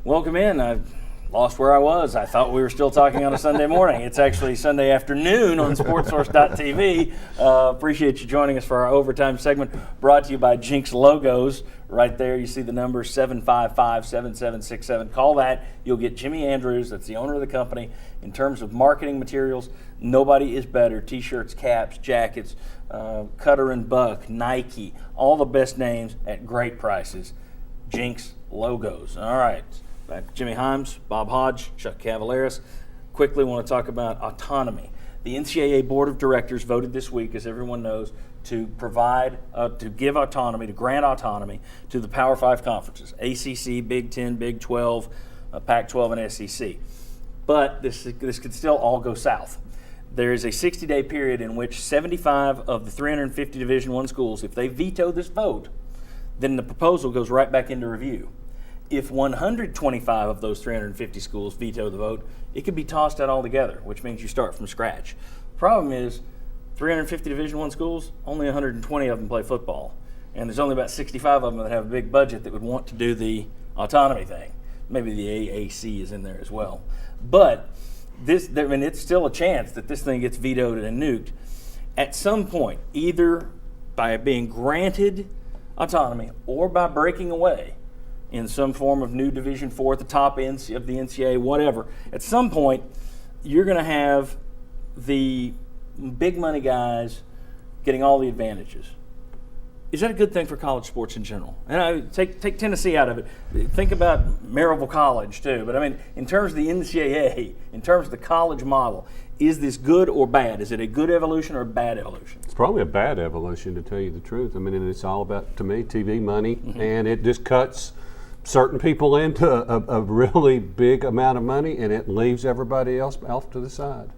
Welcome in. I lost where I was. I thought we were still talking on a Sunday morning. It's actually Sunday afternoon on SportsSource.tv. Appreciate you joining us for our overtime segment, brought to you by Jinx Logos. Right there, you see the number 755-7767. Call that. You'll get Jimmy Andrews. That's the owner of the company. In terms of marketing materials, nobody is better. T-shirts, caps, jackets, Cutter and Buck, Nike, all the best names at great prices. Jinx Logos. All right. Back to Jimmy Himes, Bob Hodge, Chuck Cavaleris. Quickly want to talk about autonomy. The NCAA Board of Directors voted this week, as everyone knows, to provide, to give autonomy, to grant autonomy to the Power 5 conferences, ACC, Big 10, Big 12, Pac-12, and SEC. But this could still all go south. There is a 60-day period in which 75 of the 350 Division I schools, if they veto this vote, then the proposal goes right back into review. If 125 of those 350 schools veto the vote, it could be tossed out altogether, which means you start from scratch. Problem is, 350 Division I schools, only 120 of them play football. And there's only about 65 of them that have a big budget that would want to do the autonomy thing. Maybe the AAC is in there as well. But it's still a chance that this thing gets vetoed and nuked. At some point, either by being granted autonomy or by breaking away in some form of new Division IV at the top end of the NCAA, whatever, at some point, you're going to have the big money guys getting all the advantages. Is that a good thing for college sports in general? And I take Tennessee out of it. Think about Maryville College too. But I mean, in terms of the NCAA, in terms of the college model, is this good or bad? Is it a good evolution or a bad evolution? It's probably a bad evolution, to tell you the truth. I mean, and it's all about, to me, TV money, and it just cuts certain people into a really big amount of money, and it leaves everybody else off to the side.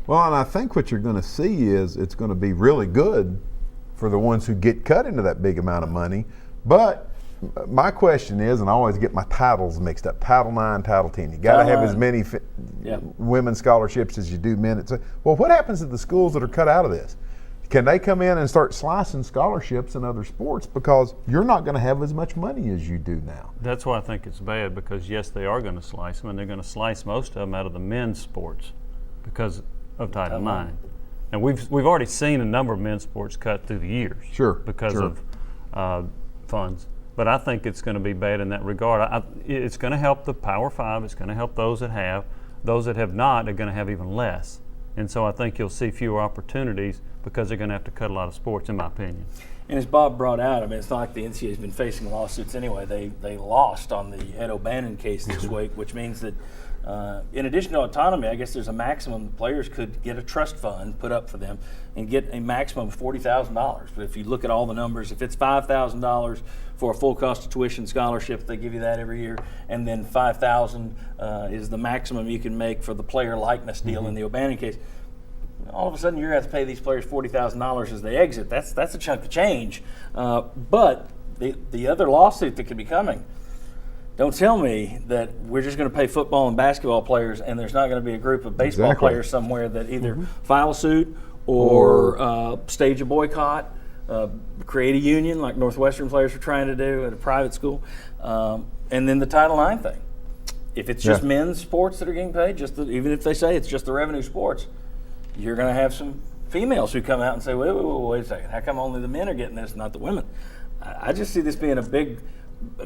Well, and I think what you're going to see is it's going to be really good for the ones who get cut into that big amount of money. But my question is, and I always get my titles mixed up, Title IX, Title X. You got to have as many women's scholarships as you do men. Well, what happens to the schools that are cut out of this? Can they come in and start slicing scholarships in other sports, because you're not going to have as much money as you do now? That's why I think it's bad, because yes, they are going to slice them, and they're going to slice most of them out of the men's sports because of Title IX. And we've already seen a number of men's sports cut through the years, because of funds. But I think it's going to be bad in that regard. It's going to help the Power 5. It's going to help those that have. Those that have not are going to have even less. And so I think you'll see fewer opportunities, because they're going to have to cut a lot of sports, in my opinion. And as Bob brought out, I mean, it's not like the NCAA has been facing lawsuits anyway. They lost on the Ed O'Bannon case this week, which means that in addition to autonomy, I guess there's a maximum players could get a trust fund put up for them and get a maximum of $40,000. But if you look at all the numbers, if it's $5,000 for a full cost of tuition scholarship, they give you that every year, and then $5,000 is the maximum you can make for the player likeness deal in the O'Bannon case. All of a sudden, you're going to have to pay these players $40,000 as they exit. That's a chunk of change. But the other lawsuit that could be coming, don't tell me that we're just going to pay football and basketball players, and there's not going to be a group of baseball players somewhere that either file a suit or stage a boycott, create a union like Northwestern players are trying to do at a private school, and then the Title IX thing. If it's just men's sports that are getting paid, even if they say it's just the revenue sports, you're going to have some females who come out and say, wait a second, how come only the men are getting this, not the women? I just see this being a big,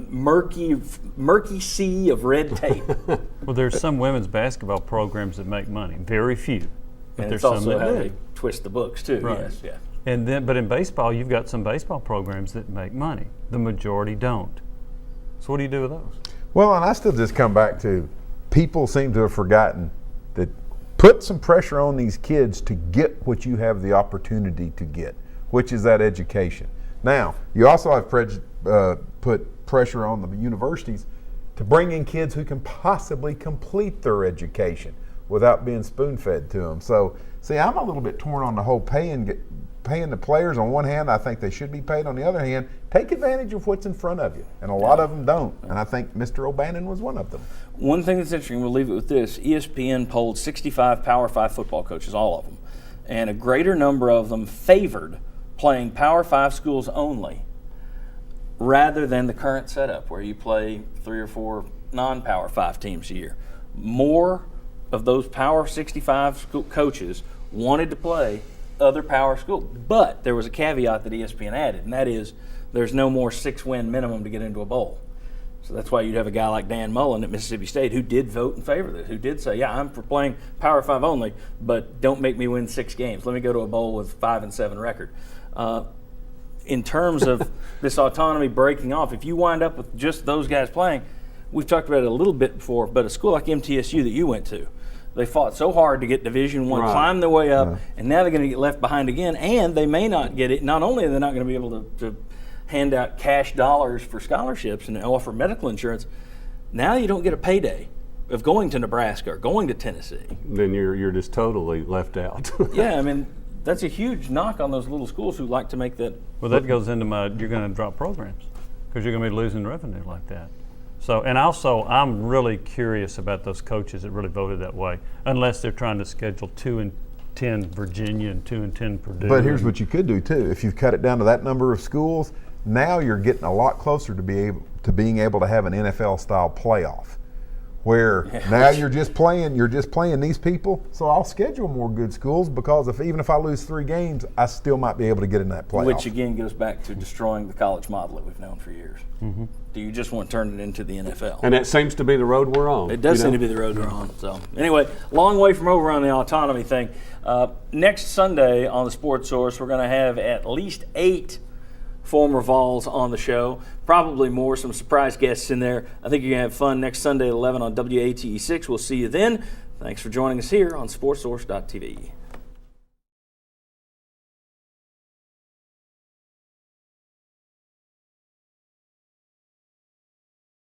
murky sea of red tape. Well, there's some women's basketball programs that make money, very few. But And there's it's also some that how do. they twist the books too. Right. Yes, yeah. And then, but in baseball, you've got some baseball programs that make money. The majority don't. So what do you do with those? Well, and I still just come back to, people seem to have forgotten that put some pressure on these kids to get what you have the opportunity to get, which is that education. Now, you also have put pressure on the universities to bring in kids who can possibly complete their education without being spoon-fed to them. So, see, I'm a little bit torn on the whole paying the players. On one hand, I think they should be paid. On the other hand, take advantage of what's in front of you. And a lot of them don't. And I think Mr. O'Bannon was one of them. One thing that's interesting, we'll leave it with this. ESPN polled 65 Power 5 football coaches, all of them. And a greater number of them favored playing Power 5 schools only rather than the current setup where you play 3 or 4 non-Power 5 teams a year. More of those Power 65 school coaches wanted to play other power schools. But there was a caveat that ESPN added, and that is there's no more 6-win minimum to get into a bowl. So that's why you'd have a guy like Dan Mullen at Mississippi State who did vote in favor of this, who did say, yeah, I'm for playing Power 5 only, but don't make me win 6 games. Let me go to a bowl with 5-7 record. In terms of this autonomy breaking off, if you wind up with just those guys playing, we've talked about it a little bit before, but a school like MTSU that you went to, they fought so hard to get Division I, Right. climb their way up, and now they're going to get left behind again, and they may not get it. Not only are they not going to be able to hand out cash dollars for scholarships and offer medical insurance, now you don't get a payday of going to Nebraska or going to Tennessee. Then you're just totally left out. Yeah, I mean, that's a huge knock on those little schools who like to make that. Well, that goes into you're going to drop programs because you're going to be losing revenue like that. So, and also, I'm really curious about those coaches that really voted that way, unless they're trying to schedule 2-10 Virginia and 2-10 Purdue. But here's what you could do too. If you cut it down to that number of schools, now you're getting a lot closer to being able to have an NFL style playoff, where now you're just playing these people. So I'll schedule more good schools because even if I lose 3 games, I still might be able to get in that playoff. Which again goes back to destroying the college model that we've known for years. Mm-hmm. Do you just want to turn it into the NFL? And that seems to be the road we're on. It does seem to be the road we're on. So anyway, long way from over on the autonomy thing. Next Sunday on the Sports Source, we're going to have at least 8 former Vols on the show, probably more, some surprise guests in there. I think you're going to have fun next Sunday at 11 on WATE 6. We'll see you then. Thanks for joining us here on SportsSource.tv.